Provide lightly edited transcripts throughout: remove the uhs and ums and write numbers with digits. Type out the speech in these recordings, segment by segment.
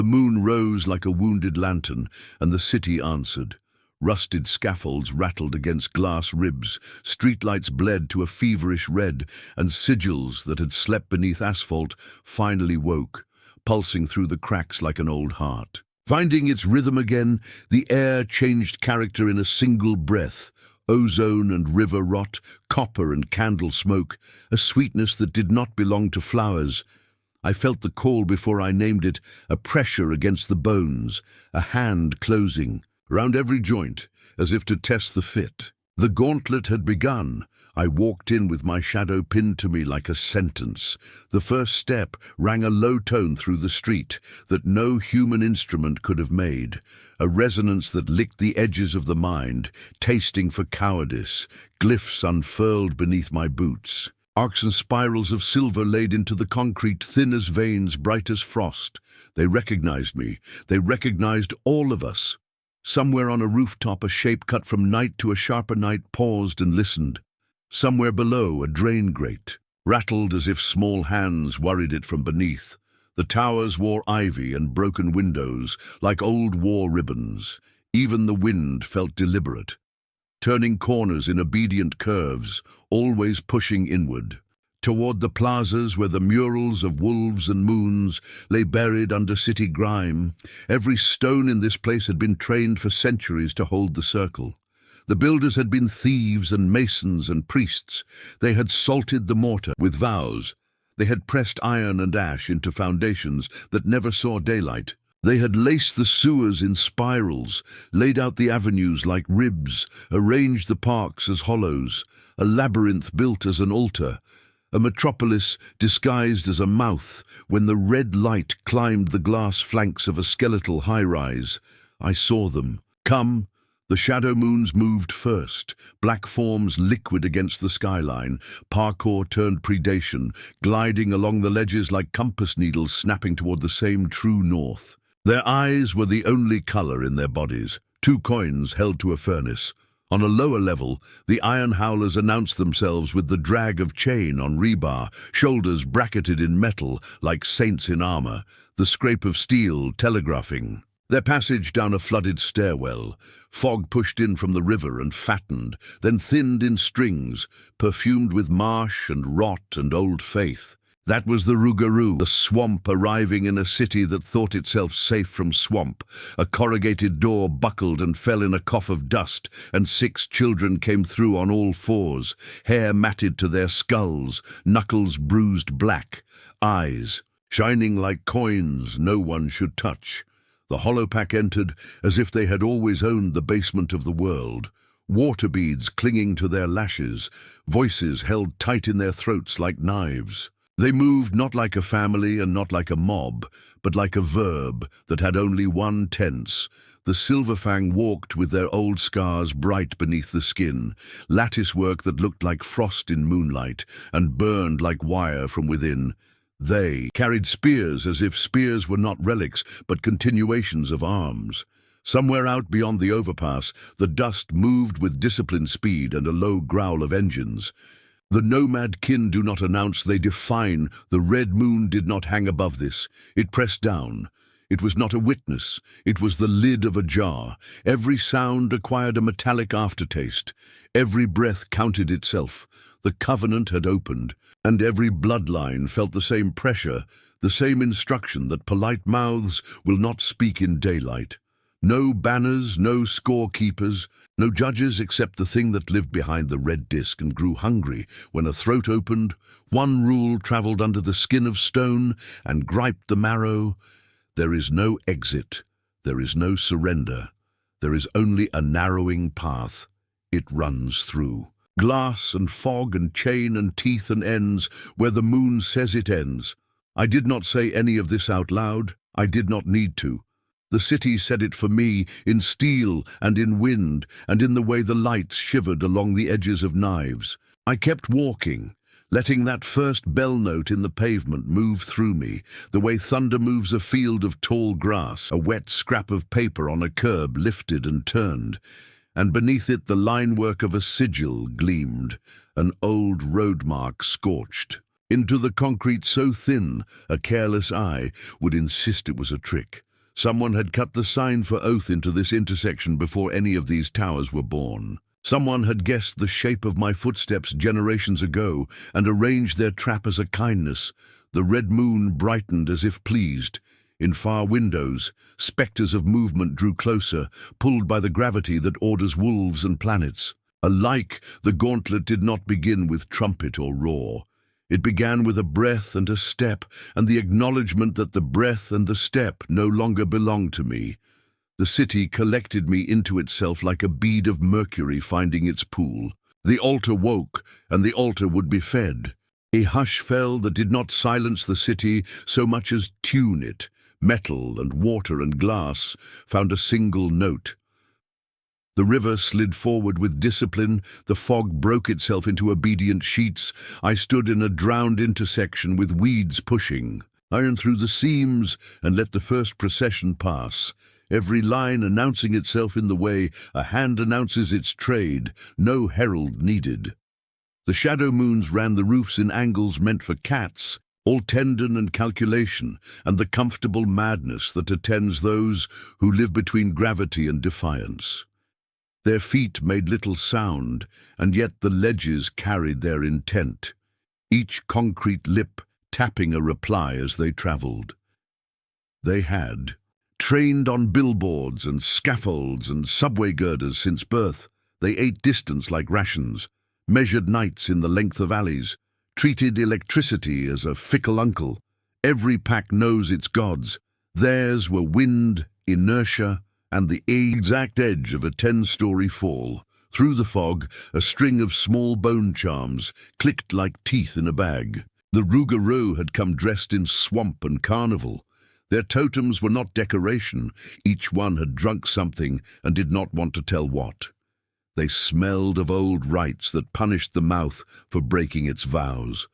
The moon rose like a wounded lantern, and the city answered. Rusted scaffolds rattled against glass ribs, streetlights bled to a feverish red, and sigils that had slept beneath asphalt finally woke, pulsing through the cracks like an old heart. Finding its rhythm again, the air changed character in a single breath. Ozone and river rot, copper and candle smoke, a sweetness that did not belong to flowers. I felt the call before I named it, a pressure against the bones, a hand closing, round every joint, as if to test the fit. The gauntlet had begun. I walked in with my shadow pinned to me like a sentence. The first step rang a low tone through the street that no human instrument could have made, a resonance that licked the edges of the mind, tasting for cowardice, glyphs unfurled beneath my boots. Arcs and spirals of silver laid into the concrete, thin as veins, bright as frost. They recognized me. They recognized all of us. Somewhere on a rooftop, a shape cut from night to a sharper night paused and listened. Somewhere below, a drain grate rattled as if small hands worried it from beneath. The towers wore ivy and broken windows, like old war ribbons. Even the wind felt deliberate, turning corners in obedient curves, always pushing inward, toward the plazas where the murals of wolves and moons lay buried under city grime. Every stone in this place had been trained for centuries to hold the circle. The builders had been thieves and masons and priests. They had salted the mortar with vows. They had pressed iron and ash into foundations that never saw daylight. They had laced the sewers in spirals, laid out the avenues like ribs, arranged the parks as hollows, a labyrinth built as an altar, a metropolis disguised as a mouth. When the red light climbed the glass flanks of a skeletal high-rise, I saw them. Come. The shadow moons moved first, black forms liquid against the skyline, parkour turned predation, gliding along the ledges like compass needles snapping toward the same true north. Their eyes were the only color in their bodies, 2 coins held to a furnace. On a lower level, the Iron Howlers announced themselves with the drag of chain on rebar, shoulders bracketed in metal like saints in armor, the scrape of steel telegraphing. Their passage down a flooded stairwell, fog pushed in from the river and fattened, then thinned in strings, perfumed with marsh and rot and old faith. That was the Rougarou, the swamp arriving in a city that thought itself safe from swamp. A corrugated door buckled and fell in a cough of dust, and 6 children came through on all fours, hair matted to their skulls, knuckles bruised black, eyes shining like coins no one should touch. The hollow pack entered as if they had always owned the basement of the world, water beads clinging to their lashes, voices held tight in their throats like knives. They moved not like a family and not like a mob, but like a verb that had only one tense. The Silverfang walked with their old scars bright beneath the skin, lattice work that looked like frost in moonlight and burned like wire from within. They carried spears as if spears were not relics, but continuations of arms. Somewhere out beyond the overpass, the dust moved with disciplined speed and a low growl of engines. The nomad kin do not announce, they define. The red moon did not hang above this. It pressed down. It was not a witness. It was the lid of a jar. Every sound acquired a metallic aftertaste. Every breath counted itself. The covenant had opened, and every bloodline felt the same pressure, the same instruction that polite mouths will not speak in daylight. No banners, no scorekeepers, no judges except the thing that lived behind the red disk and grew hungry when a throat opened. One rule traveled under the skin of stone and griped the marrow. There is no exit. There is no surrender. There is only a narrowing path. It runs through. Glass and fog and chain and teeth and ends where the moon says it ends. I did not say any of this out loud. I did not need to. The city said it for me, in steel and in wind and in the way the lights shivered along the edges of knives. I kept walking, letting that first bell note in the pavement move through me, the way thunder moves a field of tall grass. A wet scrap of paper on a curb lifted and turned, and beneath it the line-work of a sigil gleamed, an old road mark scorched into the concrete so thin a careless eye would insist it was a trick. Someone had cut the sign for oath into this intersection before any of these towers were born. Someone had guessed the shape of my footsteps generations ago and arranged their trap as a kindness. The red moon brightened as if pleased. In far windows, spectres of movement drew closer, pulled by the gravity that orders wolves and planets. Alike, the gauntlet did not begin with trumpet or roar. It began with a breath and a step, and the acknowledgement that the breath and the step no longer belonged to me. The city collected me into itself like a bead of mercury finding its pool. The altar woke, and the altar would be fed. A hush fell that did not silence the city so much as tune it. Metal and water and glass found a single note. The river slid forward with discipline, the fog broke itself into obedient sheets. I stood in a drowned intersection with weeds pushing. Iron through the seams and let the first procession pass. Every line announcing itself in the way a hand announces its trade, no herald needed. The shadow moons ran the roofs in angles meant for cats, all tendon and calculation, and the comfortable madness that attends those who live between gravity and defiance. Their feet made little sound, and yet the ledges carried their intent, each concrete lip tapping a reply as they travelled. They had trained on billboards and scaffolds and subway girders since birth. They ate distance like rations, measured nights in the length of alleys, treated electricity as a fickle uncle. Every pack knows its gods. Theirs were wind, inertia, and the exact edge of a 10-story fall. Through the fog, a string of small bone charms clicked like teeth in a bag. The Rougarou had come dressed in swamp and carnival. Their totems were not decoration. Each one had drunk something and did not want to tell what. They smelled of old rites that punished the mouth for breaking its vows.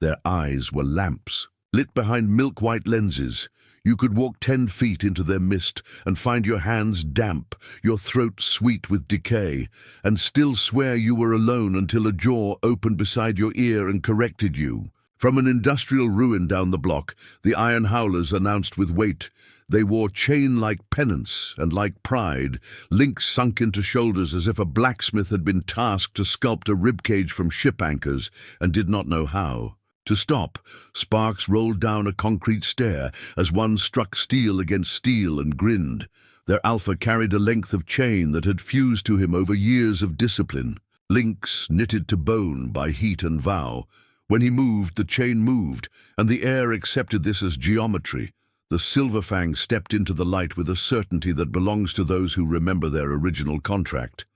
Their eyes were lamps, lit behind milk-white lenses. You could walk 10 feet into their mist and find your hands damp, your throat sweet with decay, and still swear you were alone until a jaw opened beside your ear and corrected you. From an industrial ruin down the block, the Iron Howlers announced with weight. They wore chain-like penance, and like pride, links sunk into shoulders as if a blacksmith had been tasked to sculpt a ribcage from ship anchors and did not know how. To stop, sparks rolled down a concrete stair as one struck steel against steel and grinned. Their alpha carried a length of chain that had fused to him over years of discipline, links knitted to bone by heat and vow. When he moved, the chain moved, and the air accepted this as geometry. The Silverfang stepped into the light with a certainty that belongs to those who remember their original contract.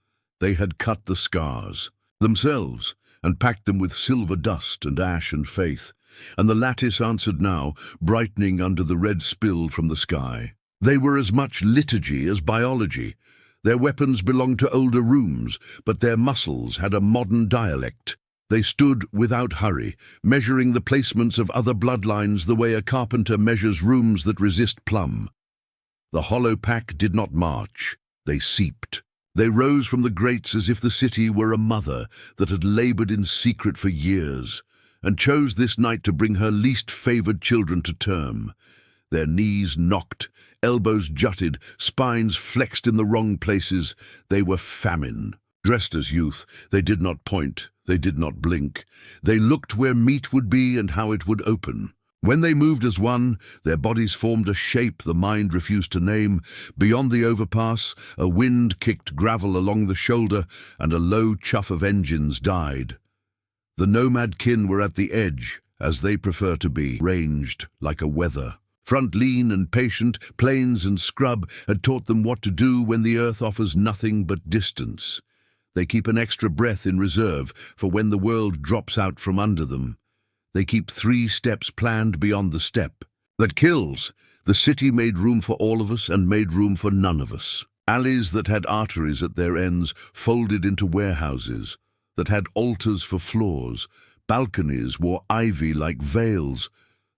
They had cut the scars themselves and packed them with silver dust and ash and faith, and the lattice answered now, brightening under the red spill from the sky. They were as much liturgy as biology. Their weapons belonged to older rooms, but their muscles had a modern dialect. They stood without hurry, measuring the placements of other bloodlines the way a carpenter measures rooms that resist plumb. The hollow pack did not march. They seeped. They rose from the grates as if the city were a mother that had labored in secret for years, and chose this night to bring her least favored children to term. Their knees knocked, elbows jutted, spines flexed in the wrong places. They were famine. Dressed as youth, they did not point, they did not blink. They looked where meat would be and how it would open. When they moved as one, their bodies formed a shape the mind refused to name. Beyond the overpass, a wind kicked gravel along the shoulder, and a low chuff of engines died. The nomad kin were at the edge, as they prefer to be, ranged like a weather. Front lean and patient, plains and scrub had taught them what to do when the earth offers nothing but distance. They keep an extra breath in reserve for when the world drops out from under them. They keep 3 steps planned beyond the step. That kills. The city made room for all of us and made room for none of us. Alleys that had arteries at their ends folded into warehouses, that had altars for floors. Balconies wore ivy like veils.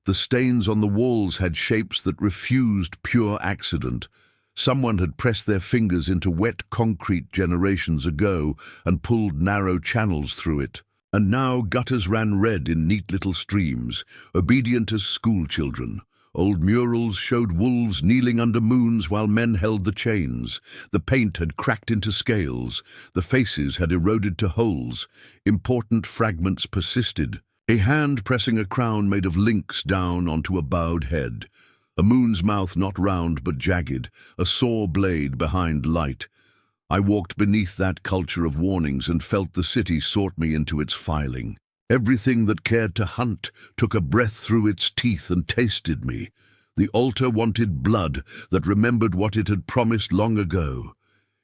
The stains on the walls had shapes that refused pure accident. Someone had pressed their fingers into wet concrete generations ago and pulled narrow channels through it. And now gutters ran red in neat little streams, obedient as school children. Old murals showed wolves kneeling under moons while men held the chains. The paint had cracked into scales. The faces had eroded to holes. Important fragments persisted. A hand pressing a crown made of lynx down onto a bowed head. A moon's mouth not round but jagged, a saw blade behind light. I walked beneath that culture of warnings and felt the city sort me into its filing. Everything that cared to hunt took a breath through its teeth and tasted me. The altar wanted blood that remembered what it had promised long ago.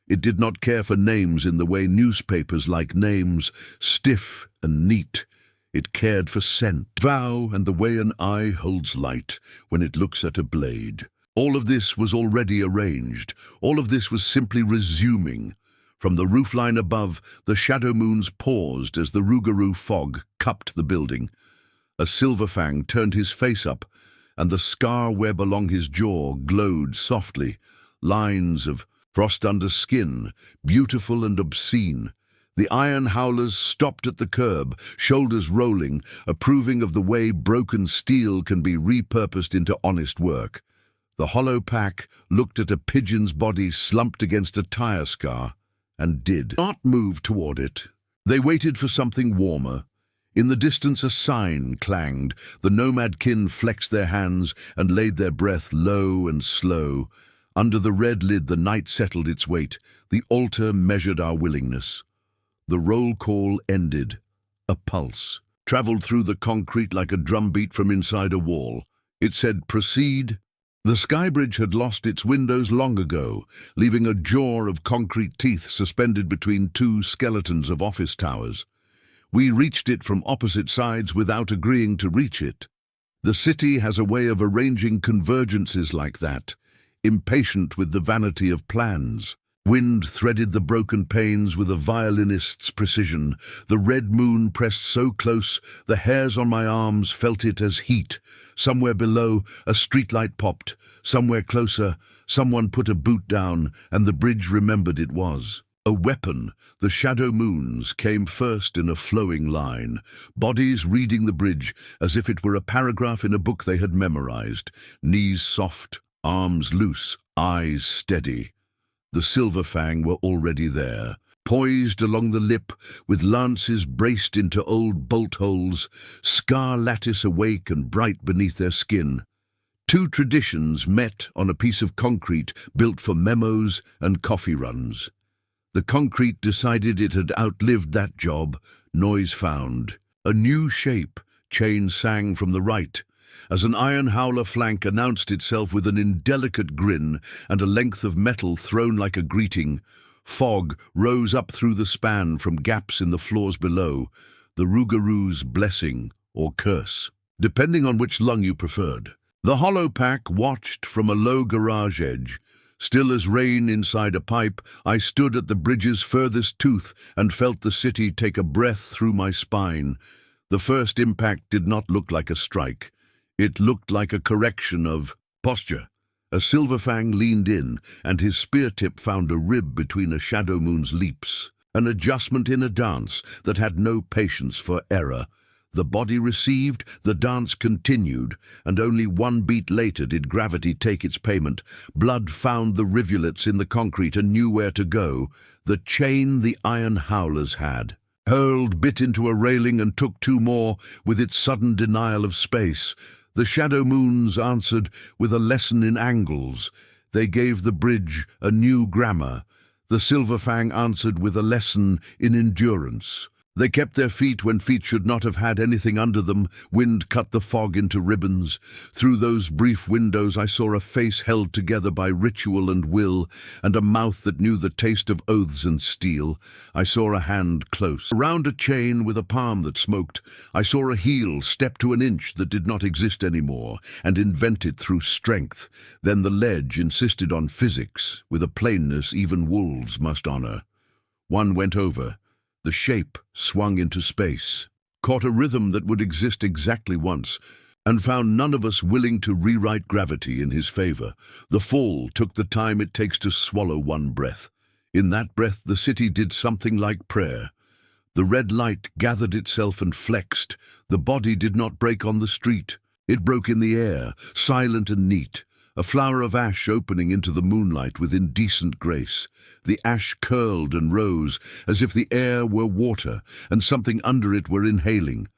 It did not care for names in the way newspapers like names, stiff and neat. It cared for scent, vow, and the way an eye holds light when it looks at a blade. All of this was already arranged. All of this was simply resuming. From the roofline above, the shadow moons paused as the Rougarou fog cupped the building. A Silverfang turned his face up, and the scar web along his jaw glowed softly, lines of frost under skin, beautiful and obscene. The Iron Howlers stopped at the curb, shoulders rolling, approving of the way broken steel can be repurposed into honest work. The hollow pack looked at a pigeon's body slumped against a tire scar, and did not move toward it. They waited for something warmer. In the distance a sign clanged. The nomad kin flexed their hands and laid their breath low and slow. Under the red lid the night settled its weight. The altar measured our willingness. The roll call ended. A pulse traveled through the concrete like a drumbeat from inside a wall. It said, "Proceed." The skybridge had lost its windows long ago, leaving a jaw of concrete teeth suspended between two skeletons of office towers. We reached it from opposite sides without agreeing to reach it. The city has a way of arranging convergences like that, impatient with the vanity of plans. Wind threaded the broken panes with a violinist's precision. The red moon pressed so close, the hairs on my arms felt it as heat. Somewhere below, a streetlight popped. Somewhere closer, someone put a boot down, and the bridge remembered it was a weapon. The shadow moons came first in a flowing line, bodies reading the bridge as if it were a paragraph in a book they had memorized. Knees soft, arms loose, eyes steady. The Silverfang were already there, poised along the lip, with lances braced into old bolt holes, scar lattice awake and bright beneath their skin. Two traditions met on a piece of concrete built for memos and coffee runs. The concrete decided it had outlived that job, noise found. A new shape, chain sang from the right, as an Iron Howler flank announced itself with an indelicate grin and a length of metal thrown like a greeting. Fog rose up through the span from gaps in the floors below, the Rougarou's blessing or curse, depending on which lung you preferred. The hollow pack watched from a low garage edge. Still as rain inside a pipe, I stood at the bridge's furthest tooth and felt the city take a breath through my spine. The first impact did not look like a strike. It looked like a correction of posture. A Silverfang leaned in, and his spear tip found a rib between a shadow moon's leaps, an adjustment in a dance that had no patience for error. The body received, the dance continued, and only one beat later did gravity take its payment. Blood found the rivulets in the concrete and knew where to go. The chain the Iron Howlers had. Hurled bit into a railing and took two more with its sudden denial of space. The shadow moons answered with a lesson in angles. They gave the bridge a new grammar. The Silverfang answered with a lesson in endurance. They kept their feet when feet should not have had anything under them. Wind cut the fog into ribbons. Through those brief windows I saw a face held together by ritual and will, and a mouth that knew the taste of oaths and steel. I saw a hand close, around a chain with a palm that smoked. I saw a heel step to an inch that did not exist anymore, and invent it through strength. Then the ledge insisted on physics, with a plainness even wolves must honor. One went over. The shape swung into space, caught a rhythm that would exist exactly once, and found none of us willing to rewrite gravity in his favor. The fall took the time it takes to swallow one breath. In that breath, the city did something like prayer. The red light gathered itself and flexed. The body did not break on the street. It broke in the air, silent and neat, a flower of ash opening into the moonlight with indecent grace. The ash curled and rose, as if the air were water, and something under it were inhaling.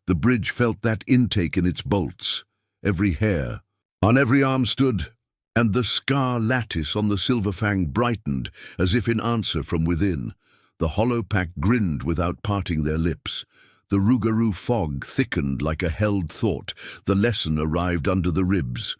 The bridge felt that intake in its bolts. Every hair on every arm stood, and the scar lattice on the silver fang brightened, as if in answer from within. The hollow pack grinned without parting their lips. The Rougarou fog thickened like a held thought. The lesson arrived under the ribs.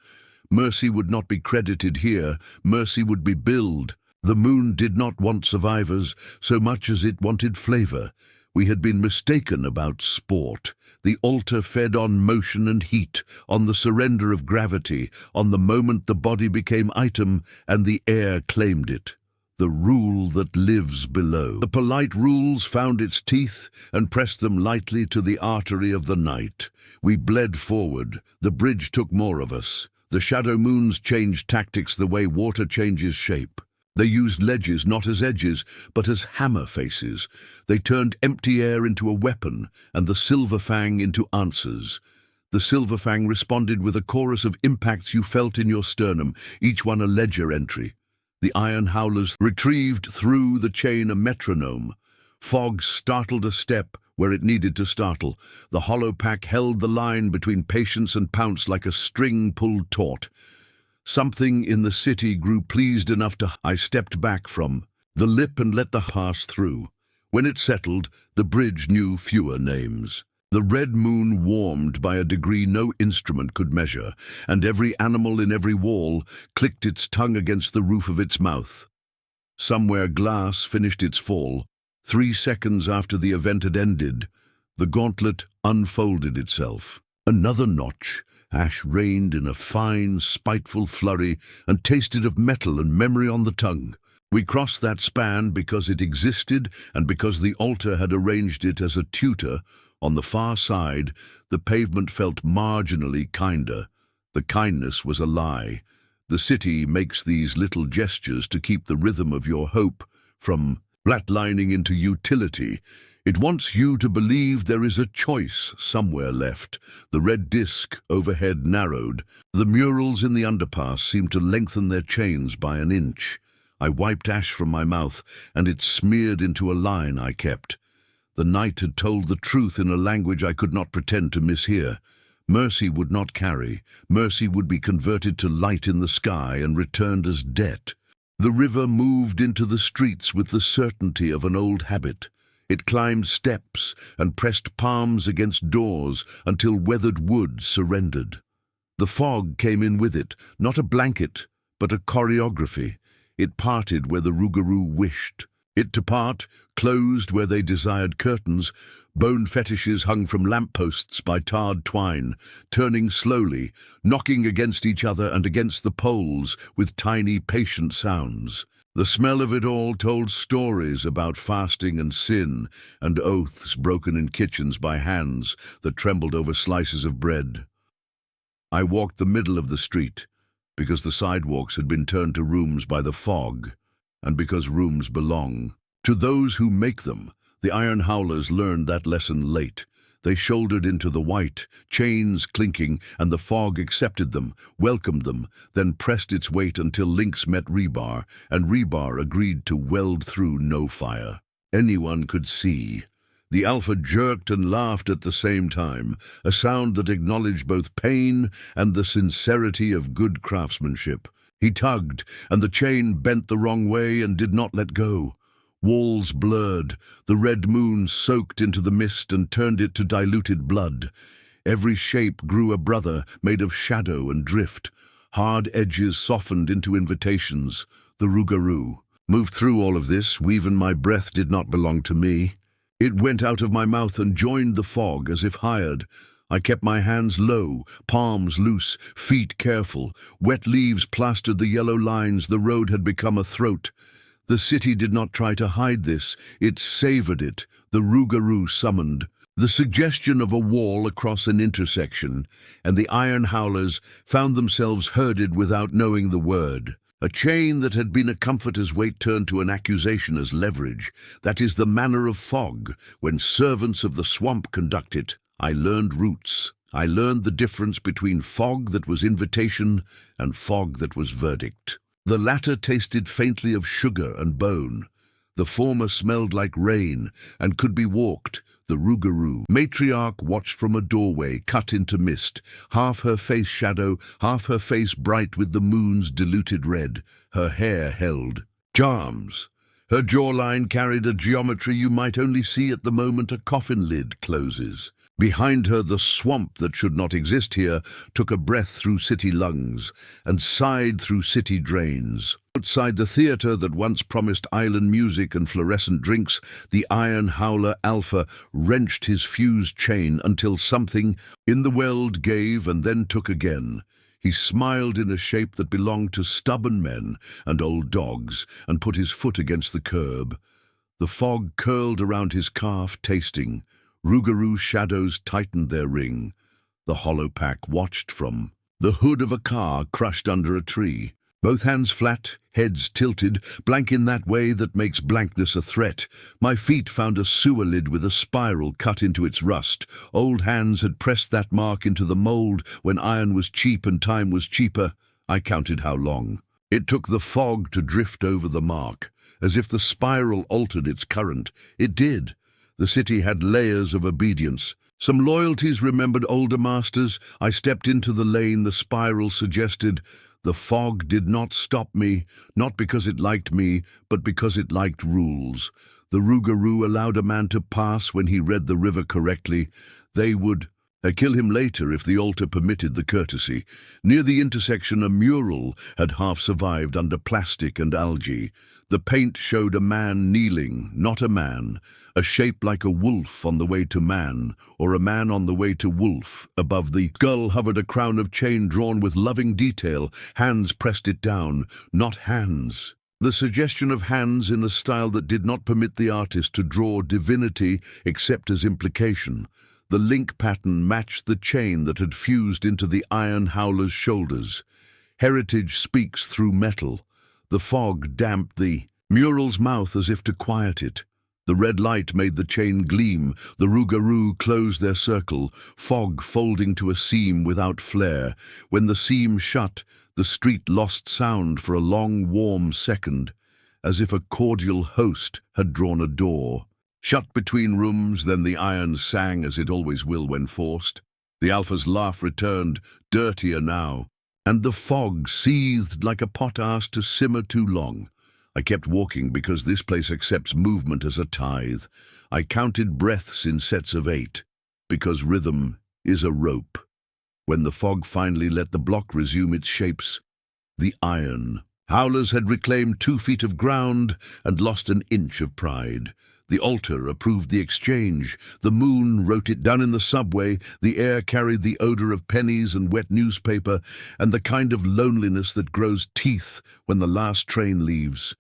Mercy would not be credited here, mercy would be billed. The moon did not want survivors so much as it wanted flavor. We had been mistaken about sport. The altar fed on motion and heat, on the surrender of gravity, on the moment the body became item and the air claimed it. The rule that lives below. The polite rules found its teeth and pressed them lightly to the artery of the night. We bled forward. The bridge took more of us. The shadow moons changed tactics the way water changes shape. They used ledges not as edges, but as hammer faces. They turned empty air into a weapon, and the silver fang into answers. The silver fang responded with a chorus of impacts you felt in your sternum, each one a ledger entry. The Iron Howlers retrieved through the chain a metronome. Fog startled a step where it needed to startle. The hollow pack held the line between patience and pounce like a string pulled taut. Something in the city grew pleased enough to I stepped back from the lip and let the pass through. When it settled, the bridge knew fewer names. The red moon warmed by a degree no instrument could measure, and every animal in every wall clicked its tongue against the roof of its mouth. Somewhere glass finished its fall. 3 seconds after the event had ended, the gauntlet unfolded itself. Another notch. Ash rained in a fine, spiteful flurry and tasted of metal and memory on the tongue. We crossed that span because it existed and because the altar had arranged it as a tutor. On the far side, the pavement felt marginally kinder. The kindness was a lie. The city makes these little gestures to keep the rhythm of your hope from flatlining into utility. It wants you to believe there is a choice somewhere left. The red disc overhead narrowed. The murals in the underpass seemed to lengthen their chains by an inch. I wiped ash from my mouth, and it smeared into a line I kept. The night had told the truth in a language I could not pretend to mishear. Mercy would not carry. Mercy would be converted to light in the sky and returned as debt. The river moved into the streets with the certainty of an old habit. It climbed steps and pressed palms against doors until weathered wood surrendered. The fog came in with it, not a blanket, but a choreography. It parted where the Rougarou wished. It to part, closed where they desired curtains. Bone fetishes hung from lampposts by tarred twine, turning slowly, knocking against each other and against the poles with tiny, patient sounds. The smell of it all told stories about fasting and sin, and oaths broken in kitchens by hands that trembled over slices of bread. I walked the middle of the street, because the sidewalks had been turned to rooms by the fog, and because rooms belong to those who make them. The Iron Howlers learned that lesson late. They shouldered into the white, chains clinking, and the fog accepted them, welcomed them, then pressed its weight until links met rebar, and rebar agreed to weld through no fire. Anyone could see. The Alpha jerked and laughed at the same time, a sound that acknowledged both pain and the sincerity of good craftsmanship. He tugged, and the chain bent the wrong way and did not let go. Walls blurred, the red moon soaked into the mist and turned it to diluted blood. Every shape grew a brother, made of shadow and drift. Hard edges softened into invitations. The Rougarou moved through all of this. Even my breath did not belong to me. It went out of my mouth and joined the fog as if hired. I kept my hands low, palms loose, feet careful. Wet leaves plastered the yellow lines. The road had become a throat. The city did not try to hide this. It savored it. The Rougarou summoned. The suggestion of a wall across an intersection, and the Iron Howlers found themselves herded without knowing the word. A chain that had been a comforter's weight turned to an accusation as leverage. That is the manner of fog, when servants of the swamp conduct it. I learned roots. I learned the difference between fog that was invitation and fog that was verdict. The latter tasted faintly of sugar and bone. The former smelled like rain and could be walked. The Rougarou matriarch watched from a doorway cut into mist, half her face shadow, half her face bright with the moon's diluted red. Her hair held charms. Her jawline carried a geometry you might only see at the moment a coffin lid closes. Behind her, the swamp that should not exist here took a breath through city lungs and sighed through city drains. Outside the theater that once promised island music and fluorescent drinks, the Iron Howler Alpha wrenched his fused chain until something in the weld gave and then took again. He smiled in a shape that belonged to stubborn men and old dogs and put his foot against the curb. The fog curled around his calf, tasting. Rougarou shadows tightened their ring. The hollow pack watched from the hood of a car crushed under a tree. Both hands flat, heads tilted, blank in that way that makes blankness a threat. My feet found a sewer lid with a spiral cut into its rust. Old hands had pressed that mark into the mold when iron was cheap and time was cheaper. I counted how long. It took the fog to drift over the mark, as if the spiral altered its current. It did. The city had layers of obedience. Some loyalties remembered older masters. I stepped into the lane the spiral suggested. The fog did not stop me, not because it liked me, but because it liked rules. The Rougarou allowed a man to pass when he read the river correctly. They would kill him later if the altar permitted the courtesy. Near the intersection, a mural had half survived under plastic and algae. The paint showed a man kneeling, not a man, a shape like a wolf on the way to man, or a man on the way to wolf. Above the skull hovered a crown of chain drawn with loving detail. Hands pressed it down, not hands. The suggestion of hands in a style that did not permit the artist to draw divinity except as implication. The link pattern matched the chain that had fused into the Iron Howler's shoulders. Heritage speaks through metal. The fog damped the mural's mouth as if to quiet it. The red light made the chain gleam. The Rougarou closed their circle, fog folding to a seam without flare. When the seam shut, the street lost sound for a long, warm second, as if a cordial host had drawn a door. Shut between rooms, then the iron sang as it always will when forced. The Alpha's laugh returned, dirtier now, and the fog seethed like a pot asked to simmer too long. I kept walking because this place accepts movement as a tithe. I counted breaths in sets of 8, because rhythm is a rope. When the fog finally let the block resume its shapes, the Iron Howlers had reclaimed 2 feet of ground and lost an inch of pride. The altar approved the exchange. The moon wrote it down in the subway. The air carried the odor of pennies and wet newspaper and the kind of loneliness that grows teeth when the last train leaves.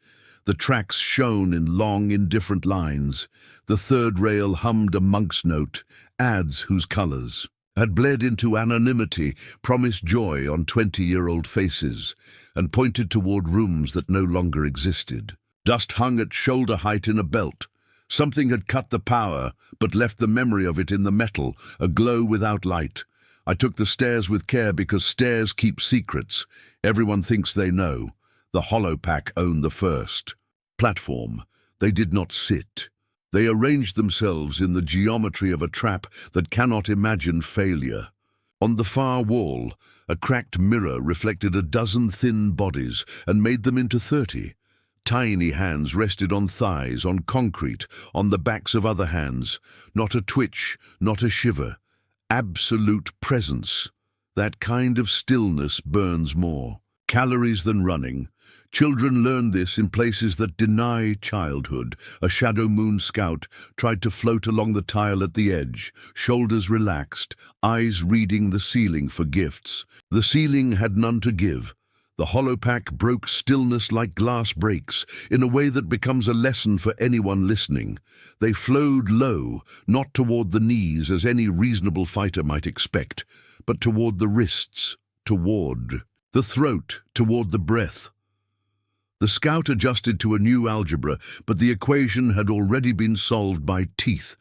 The tracks shone in long, indifferent lines. The third rail hummed a monk's note, ads whose colors had bled into anonymity, promised joy on 20-year-old faces, and pointed toward rooms that no longer existed. Dust hung at shoulder height in a belt. Something had cut the power, but left the memory of it in the metal, a glow without light. I took the stairs with care because stairs keep secrets. Everyone thinks they know. The hollow pack owned the first platform. They did not sit. They arranged themselves in the geometry of a trap that cannot imagine failure. On the far wall, a cracked mirror reflected a dozen thin bodies and made them into 30. Tiny hands rested on thighs, on concrete, on the backs of other hands. Not a twitch, not a shiver. Absolute presence. That kind of stillness burns more calories than running. Children learn this in places that deny childhood. A shadow moon scout tried to float along the tile at the edge, shoulders relaxed, eyes reading the ceiling for gifts. The ceiling had none to give. The hollow pack broke stillness like glass breaks, in a way that becomes a lesson for anyone listening. They flowed low, not toward the knees as any reasonable fighter might expect, but toward the wrists, toward the throat, toward the breath. The scout adjusted to a new algebra, but the equation had already been solved by teeth.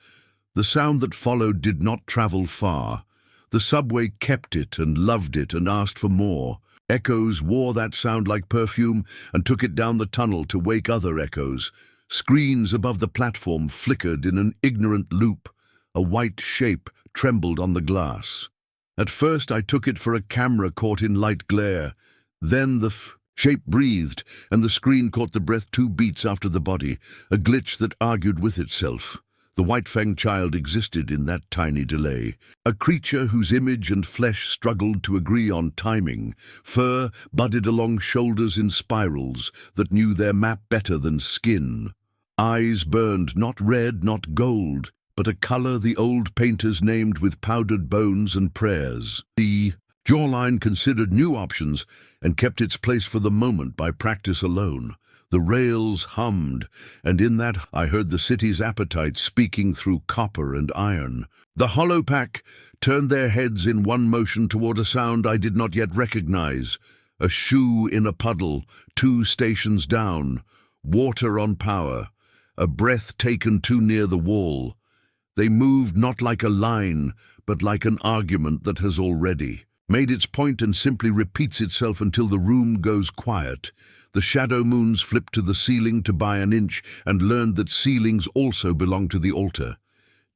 The sound that followed did not travel far. The subway kept it and loved it and asked for more. Echoes wore that sound like perfume and took it down the tunnel to wake other echoes. Screens above the platform flickered in an ignorant loop. A white shape trembled on the glass. At first I took it for a camera caught in light glare. Then the shape breathed, and the screen caught the breath 2 beats after the body, a glitch that argued with itself. The white-fanged child existed in that tiny delay, a creature whose image and flesh struggled to agree on timing. Fur budded along shoulders in spirals that knew their map better than skin. Eyes burned not red, not gold, but a color the old painters named with powdered bones and prayers. The jawline considered new options and kept its place for the moment by practice alone. The rails hummed, and in that I heard the city's appetite speaking through copper and iron. The hollow pack turned their heads in one motion toward a sound I did not yet recognize. A shoe in a puddle, 2 stations down, water on power, a breath taken too near the wall. They moved not like a line, but like an argument that has already made its point and simply repeats itself until the room goes quiet. The shadow moons flipped to the ceiling to buy an inch and learned that ceilings also belong to the altar.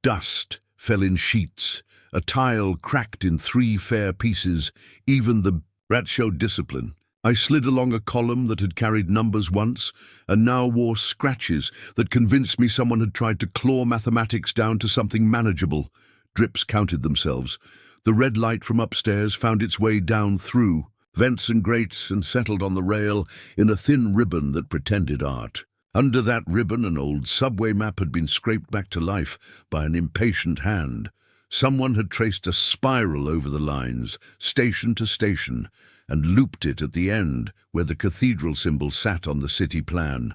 Dust fell in sheets. A tile cracked in 3 fair pieces. Even the rat showed discipline. I slid along a column that had carried numbers once and now wore scratches that convinced me someone had tried to claw mathematics down to something manageable. Drips counted themselves. The red light from upstairs found its way down through vents and grates and settled on the rail in a thin ribbon that pretended art. Under that ribbon, an old subway map had been scraped back to life by an impatient hand. Someone had traced a spiral over the lines, station to station, and looped it at the end where the cathedral symbol sat on the city plan.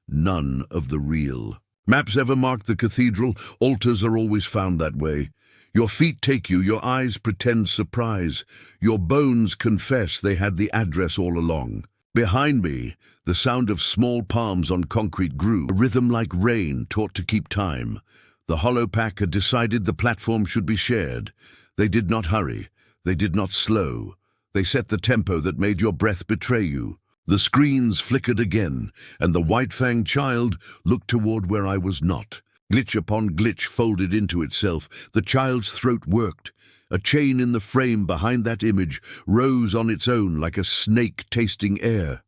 None of the real maps ever marked the cathedral. Altars are always found that way. Your feet take you, your eyes pretend surprise, your bones confess they had the address all along. Behind me, the sound of small palms on concrete grew, a rhythm like rain taught to keep time. The hollow pack had decided the platform should be shared. They did not hurry, they did not slow. They set the tempo that made your breath betray you. The screens flickered again, and the white-fanged child looked toward where I was not. Glitch upon glitch folded into itself. The child's throat worked. A chain in the frame behind that image rose on its own like a snake tasting air.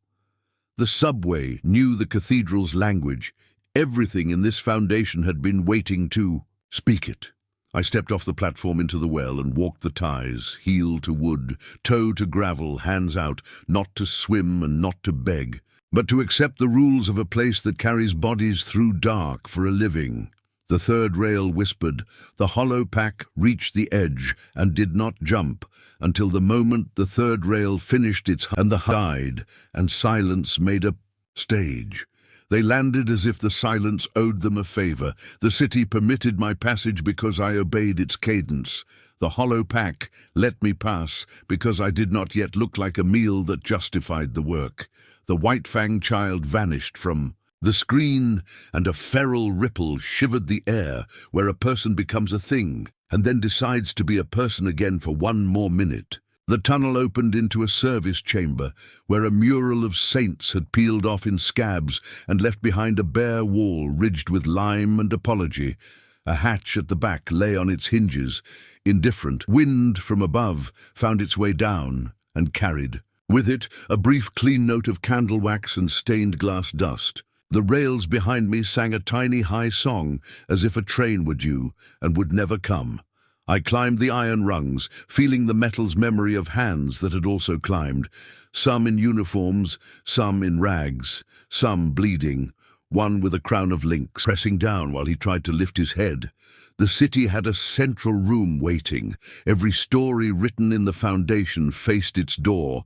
The subway knew the cathedral's language. Everything in this foundation had been waiting to speak it. I stepped off the platform into the well and walked the ties, heel to wood, toe to gravel, hands out, not to swim and not to beg, but to accept the rules of a place that carries bodies through dark for a living. The third rail whispered. The hollow pack reached the edge and did not jump until the moment the third rail finished its and the died, and silence made a stage. They landed as if the silence owed them a favor. The city permitted my passage because I obeyed its cadence. The hollow pack let me pass because I did not yet look like a meal that justified the work. The white-fanged child vanished from the screen, and a feral ripple shivered the air where a person becomes a thing and then decides to be a person again for 1 more minute. The tunnel opened into a service chamber where a mural of saints had peeled off in scabs and left behind a bare wall ridged with lime and apology. A hatch at the back lay on its hinges. Indifferent wind from above found its way down and carried with it a brief clean note of candle wax and stained glass dust. The rails behind me sang a tiny high song as if a train were due and would never come. I climbed the iron rungs, feeling the metal's memory of hands that had also climbed, some in uniforms, some in rags, some bleeding, one with a crown of links pressing down while he tried to lift his head. The city had a central room waiting. Every story written in the foundation faced its door.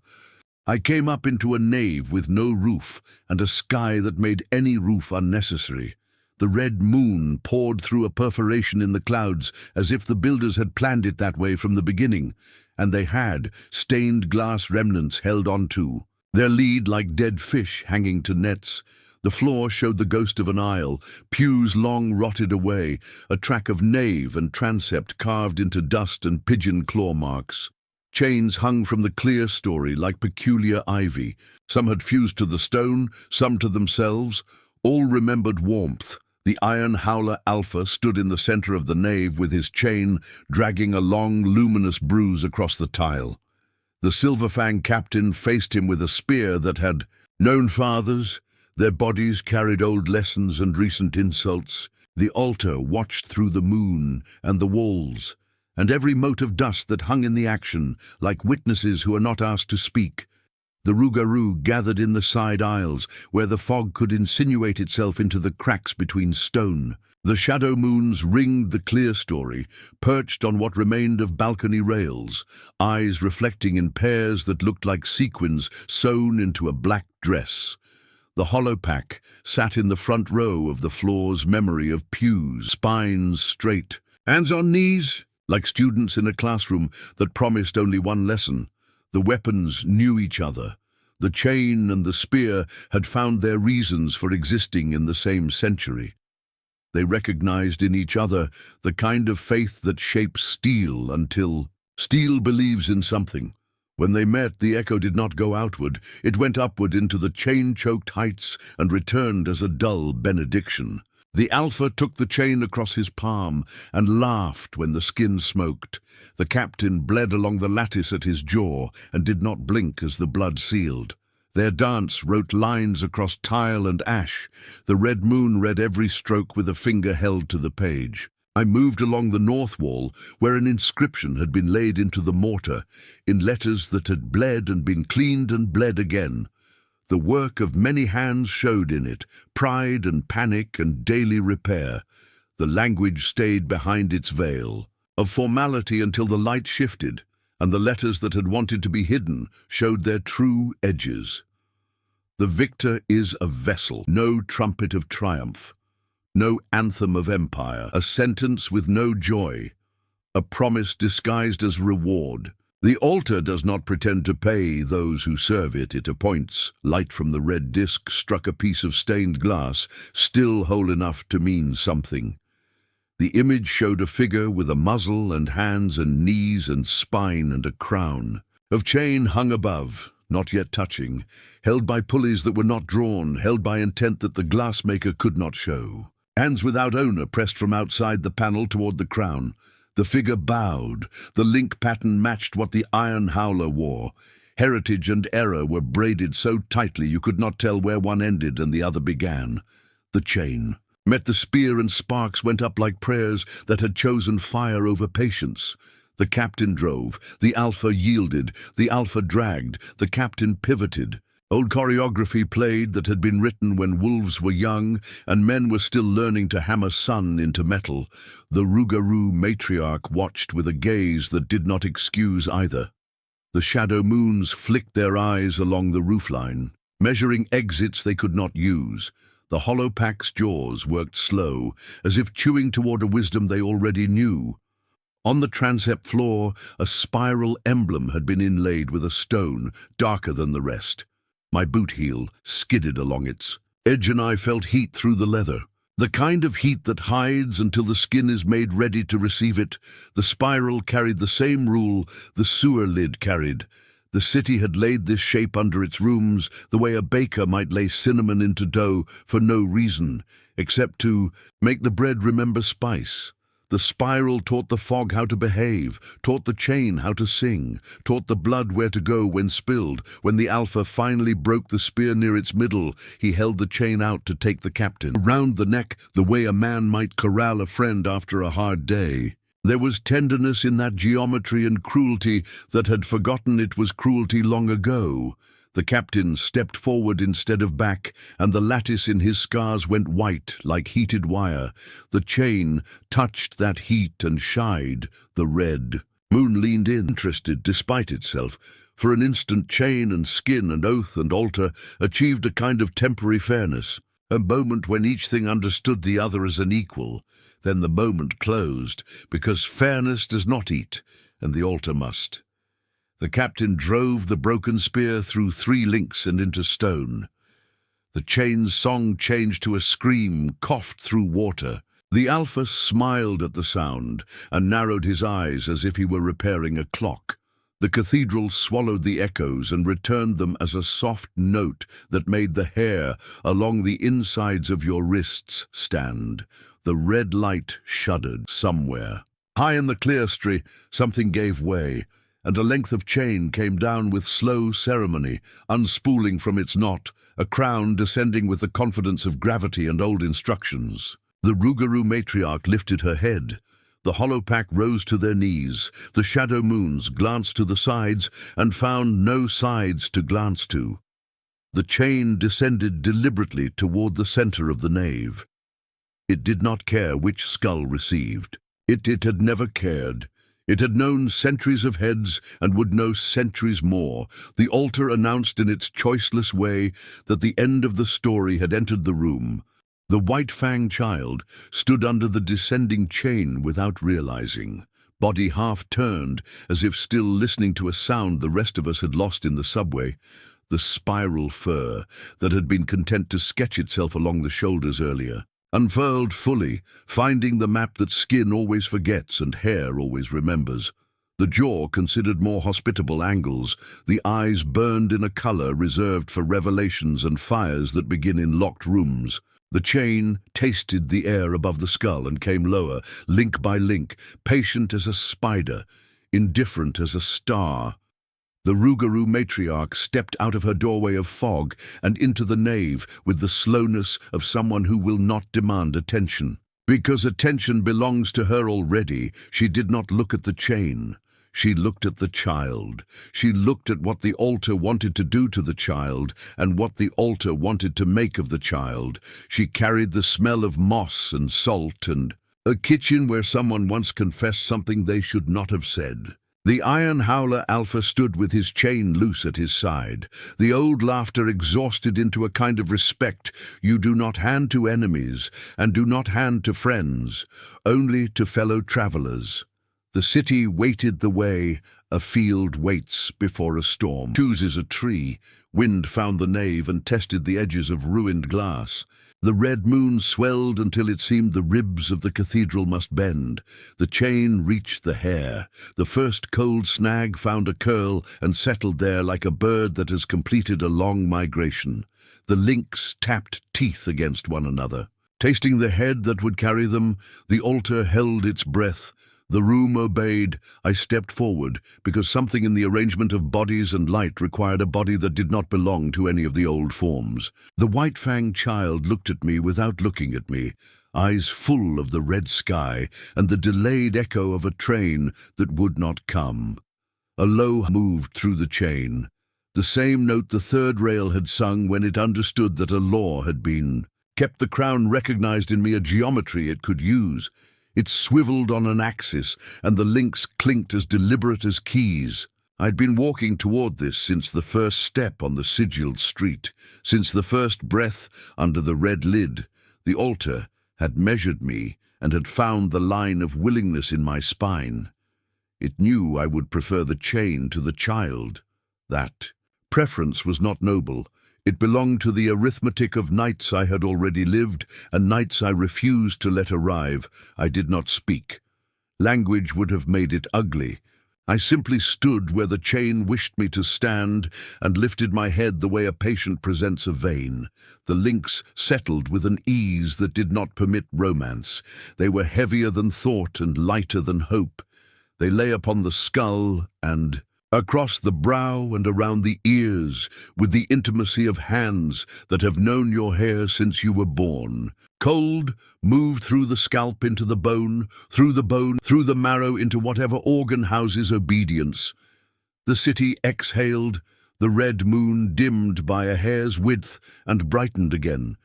I came up into a nave with no roof and a sky that made any roof unnecessary. The red moon poured through a perforation in the clouds as if the builders had planned it that way from the beginning, and they had stained glass remnants held onto, their lead like dead fish hanging to nets. The floor showed the ghost of an aisle, pews long rotted away, a track of nave and transept carved into dust and pigeon claw marks. Chains hung from the clear story like peculiar ivy. Some had fused to the stone, some to themselves. All remembered warmth. The Iron Howler Alpha stood in the center of the nave with his chain dragging a long, luminous bruise across the tile. The Silverfang captain faced him with a spear that had known fathers. Their bodies carried old lessons and recent insults. The altar watched through the moon and the walls, and every mote of dust that hung in the action, like witnesses who are not asked to speak. The Rougarou gathered in the side aisles, where the fog could insinuate itself into the cracks between stone. The shadow moons ringed the clear story, perched on what remained of balcony rails, eyes reflecting in pairs that looked like sequins sewn into a black dress. The hollow pack sat in the front row of the floor's memory of pews, spines straight, hands on knees, like students in a classroom that promised only one lesson. The weapons knew each other. The chain and the spear had found their reasons for existing in the same century. They recognized in each other the kind of faith that shapes steel until steel believes in something. When they met, the echo did not go outward. It went upward into the chain-choked heights and returned as a dull benediction. The Alpha took the chain across his palm and laughed when the skin smoked. The captain bled along the lattice at his jaw and did not blink as the blood sealed. Their dance wrote lines across tile and ash. The red moon read every stroke with a finger held to the page. I moved along the north wall, where an inscription had been laid into the mortar, in letters that had bled and been cleaned and bled again. The work of many hands showed in it, pride and panic and daily repair. The language stayed behind its veil of formality until the light shifted, and the letters that had wanted to be hidden showed their true edges. The victor is a vessel, no trumpet of triumph, no anthem of empire, a sentence with no joy, a promise disguised as reward. The altar does not pretend to pay those who serve it. It appoints. Light from the red disk struck a piece of stained glass, still whole enough to mean something. The image showed a figure with a muzzle and hands and knees and spine and a crown. Of chain hung above, not yet touching, held by pulleys that were not drawn, held by intent that the glassmaker could not show. Hands without owner pressed from outside the panel toward the crown. The figure bowed. The link pattern matched what the Iron Howler wore. Heritage and error were braided so tightly you could not tell where one ended and the other began. The chain met the spear and sparks went up like prayers that had chosen fire over patience. The captain drove. The Alpha yielded. The Alpha dragged. The captain pivoted. Old choreography played that had been written when wolves were young and men were still learning to hammer sun into metal. The Rougarou matriarch watched with a gaze that did not excuse either. The shadow moons flicked their eyes along the roofline, measuring exits they could not use. The hollow pack's jaws worked slow, as if chewing toward a wisdom they already knew. On the transept floor, a spiral emblem had been inlaid with a stone, darker than the rest. My boot heel skidded along its edge and I felt heat through the leather. The kind of heat that hides until the skin is made ready to receive it. The spiral carried the same rule the sewer lid carried. The city had laid this shape under its rooms the way a baker might lay cinnamon into dough for no reason, except to make the bread remember spice. The spiral taught the fog how to behave, taught the chain how to sing, taught the blood where to go when spilled. When the Alpha finally broke the spear near its middle, he held the chain out to take the captain around the neck, the way a man might corral a friend after a hard day. There was tenderness in that geometry and cruelty that had forgotten it was cruelty long ago. The captain stepped forward instead of back, and the lattice in his scars went white like heated wire. The chain touched that heat and shied the red. Moon leaned in, interested despite itself. For an instant, chain and skin and oath and altar achieved a kind of temporary fairness, a moment when each thing understood the other as an equal. Then the moment closed, because fairness does not eat, and the altar must. The captain drove the broken spear through 3 links and into stone. The chain's song changed to a scream, coughed through water. The Alpha smiled at the sound and narrowed his eyes as if he were repairing a clock. The cathedral swallowed the echoes and returned them as a soft note that made the hair along the insides of your wrists stand. The red light shuddered somewhere. High in the clerestory, something gave way, and a length of chain came down with slow ceremony, unspooling from its knot, a crown descending with the confidence of gravity and old instructions. The Rougarou matriarch lifted her head. The hollow pack rose to their knees. The shadow moons glanced to the sides and found no sides to glance to. The chain descended deliberately toward the center of the nave. It did not care which skull received. It had never cared. It had known centuries of heads and would know centuries more. The altar announced in its choiceless way that the end of the story had entered the room. The white-fanged child stood under the descending chain without realizing, body half-turned, as if still listening to a sound the rest of us had lost in the subway. The spiral fur that had been content to sketch itself along the shoulders earlier unfurled fully, finding the map that skin always forgets and hair always remembers. The jaw considered more hospitable angles, the eyes burned in a color reserved for revelations and fires that begin in locked rooms. The chain tasted the air above the skull and came lower, link by link, patient as a spider, indifferent as a star. The Rougarou matriarch stepped out of her doorway of fog and into the nave with the slowness of someone who will not demand attention. Because attention belongs to her already, she did not look at the chain. She looked at the child. She looked at what the altar wanted to do to the child and what the altar wanted to make of the child. She carried the smell of moss and salt and a kitchen where someone once confessed something they should not have said. The Iron Howler Alpha stood with his chain loose at his side, the old laughter exhausted into a kind of respect you do not hand to enemies and do not hand to friends, only to fellow travelers. The city waited the way a field waits before a storm. Chooses a tree. Wind found the nave and tested the edges of ruined glass. The red moon swelled until it seemed the ribs of the cathedral must bend. The chain reached the hair. The first cold snag found a curl and settled there like a bird that has completed a long migration. The links tapped teeth against one another. Tasting the head that would carry them, the altar held its breath. The room obeyed. I stepped forward, because something in the arrangement of bodies and light required a body that did not belong to any of the old forms. The white-fanged child looked at me without looking at me, eyes full of the red sky and the delayed echo of a train that would not come. A low moved through the chain, the same note the third rail had sung when it understood that a law had been kept. The crown recognized in me a geometry it could use. It swiveled on an axis, and the links clinked as deliberate as keys. I'd been walking toward this since the first step on the sigilled street, since the first breath under the red lid. The altar had measured me and had found the line of willingness in my spine. It knew I would prefer the chain to the child. That preference was not noble. It belonged to the arithmetic of nights I had already lived and nights I refused to let arrive. I did not speak. Language would have made it ugly. I simply stood where the chain wished me to stand and lifted my head the way a patient presents a vein. The links settled with an ease that did not permit romance. They were heavier than thought and lighter than hope. They lay upon the skull and across the brow and around the ears, with the intimacy of hands that have known your hair since you were born. Cold moved through the scalp into the bone, through the marrow into whatever organ houses obedience. The city exhaled, the red moon dimmed by a hair's width and brightened again.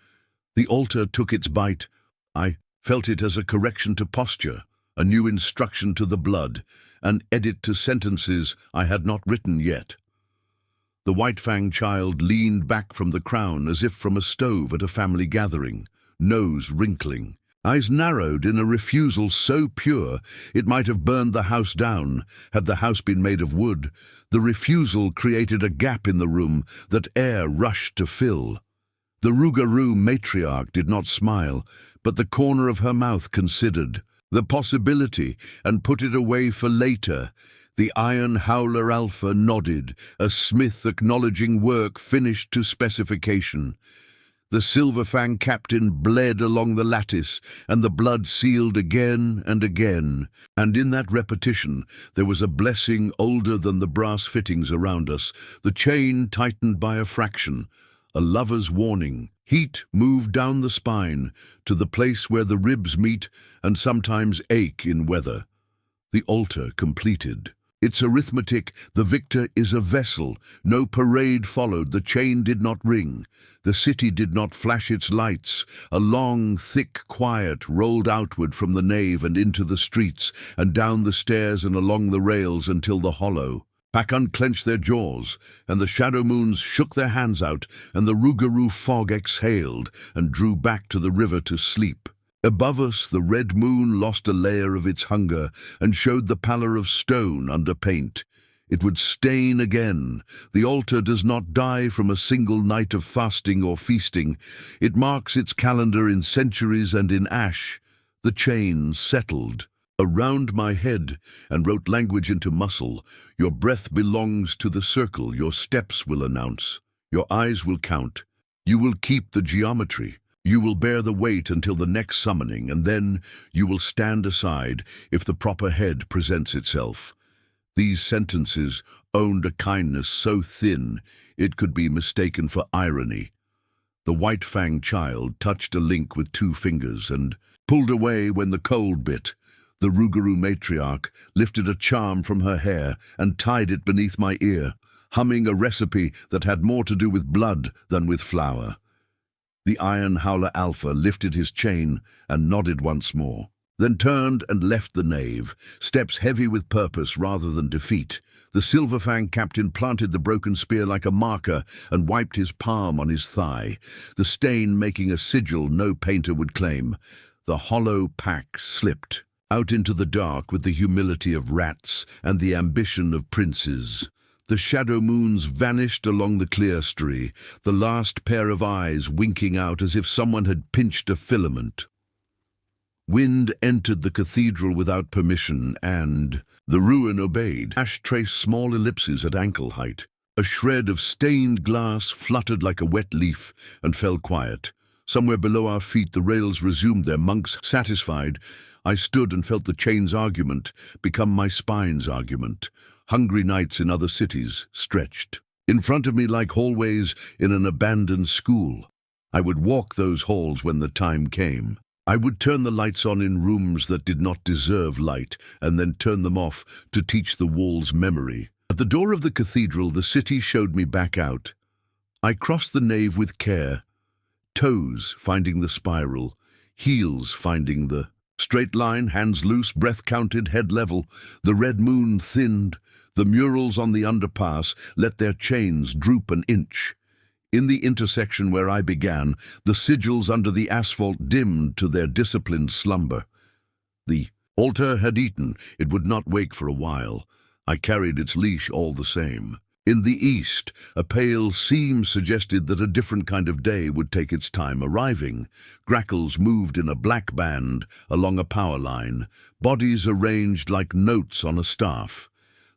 The altar took its bite. I felt it as a correction to posture, a new instruction to the blood, an edit to sentences I had not written yet. The white-fanged child leaned back from the crown as if from a stove at a family gathering, nose wrinkling, eyes narrowed in a refusal so pure it might have burned the house down had the house been made of wood. The refusal created a gap in the room that air rushed to fill. The Rougarou matriarch did not smile, but the corner of her mouth considered the possibility and put it away for later. The Iron Howler Alpha nodded, a smith acknowledging work finished to specification. The Silverfang captain bled along the lattice, and the blood sealed again and again. And in that repetition, there was a blessing older than the brass fittings around us. The chain tightened by a fraction, a lover's warning. Heat moved down the spine, to the place where the ribs meet and sometimes ache in weather. The altar completed. Its arithmetic, the victor is a vessel. No parade followed, the chain did not ring. The city did not flash its lights. A long, thick quiet rolled outward from the nave and into the streets, and down the stairs and along the rails until the hollow. Pack unclenched their jaws, and the shadow moons shook their hands out, and the Rougarou fog exhaled and drew back to the river to sleep. Above us, the red moon lost a layer of its hunger and showed the pallor of stone under paint. It would stain again. The altar does not die from a single night of fasting or feasting. It marks its calendar in centuries and in ash. The chain settled around my head and wrote language into muscle. Your breath belongs to the circle. Your steps will announce. Your eyes will count. You will keep the geometry. You will bear the weight until the next summoning, and then you will stand aside if the proper head presents itself. These sentences owned a kindness so thin it could be mistaken for irony. The white-fanged child touched a link with 2 fingers and pulled away when the cold bit. The Rougarou matriarch lifted a charm from her hair and tied it beneath my ear, humming a recipe that had more to do with blood than with flour. The Iron Howler Alpha lifted his chain and nodded once more, then turned and left the nave, steps heavy with purpose rather than defeat. The Silverfang captain planted the broken spear like a marker and wiped his palm on his thigh, the stain making a sigil no painter would claim. The hollow pack slipped out into the dark with the humility of rats and the ambition of princes. The shadow moons vanished along the clerestory, the last pair of eyes winking out as if someone had pinched a filament. Wind entered the cathedral without permission, and the ruin obeyed. Ash traced small ellipses at ankle height. A shred of stained glass fluttered like a wet leaf and fell quiet. Somewhere below our feet the rails resumed their monks. Satisfied, I stood and felt the chain's argument become my spine's argument. Hungry nights in other cities stretched in front of me like hallways in an abandoned school. I would walk those halls when the time came. I would turn the lights on in rooms that did not deserve light and then turn them off to teach the walls memory. At the door of the cathedral, the city showed me back out. I crossed the nave with care, toes finding the spiral, heels finding the straight line, hands loose, breath counted, head level. The red moon thinned. The murals on the underpass let their chains droop an inch. In the intersection where I began, the sigils under the asphalt dimmed to their disciplined slumber. The altar had eaten. It would not wake for a while. I carried its leash all the same. In the east, a pale seam suggested that a different kind of day would take its time arriving. Grackles moved in a black band along a power line, bodies arranged like notes on a staff.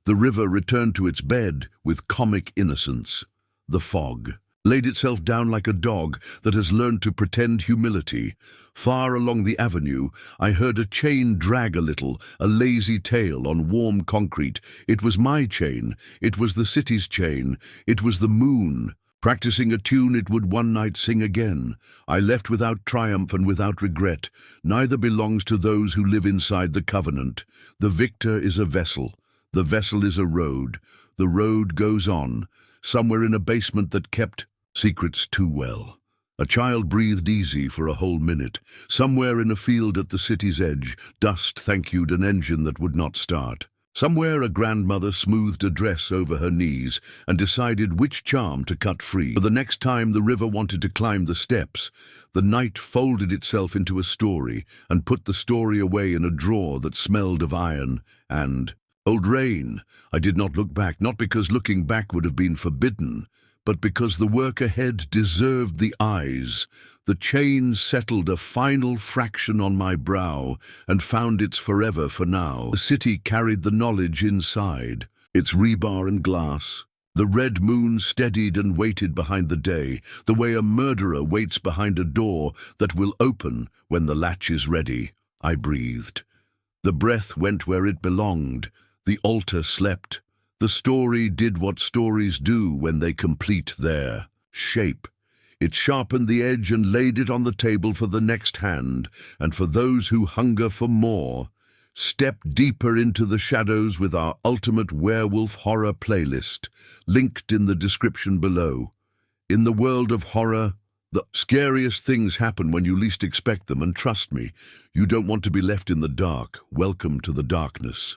The river returned to its bed with comic innocence. The fog laid itself down like a dog that has learned to pretend humility. Far along the avenue, I heard a chain drag a little, a lazy tail on warm concrete. It was my chain. It was the city's chain. It was the moon. Practicing a tune it would one night sing again. I left without triumph and without regret. Neither belongs to those who live inside the covenant. The victor is a vessel. The vessel is a road. The road goes on, somewhere in a basement that kept secrets too well. A child breathed easy for a whole minute. Somewhere in a field at the city's edge, dust thank-you'd an engine that would not start. Somewhere a grandmother smoothed a dress over her knees and decided which charm to cut free. For the next time the river wanted to climb the steps, the night folded itself into a story and put the story away in a drawer that smelled of iron and old rain. I did not look back, not because looking back would have been forbidden, but because the work ahead deserved the eyes. The chain settled a final fraction on my brow and found its forever for now. The city carried the knowledge inside, its rebar and glass. The red moon steadied and waited behind the day, the way a murderer waits behind a door that will open when the latch is ready. I breathed. The breath went where it belonged. The altar slept. The story did what stories do when they complete their shape. It sharpened the edge and laid it on the table for the next hand, and for those who hunger for more. Step deeper into the shadows with our ultimate werewolf horror playlist, linked in the description below. In the world of horror, the scariest things happen when you least expect them, and trust me, you don't want to be left in the dark. Welcome to the darkness.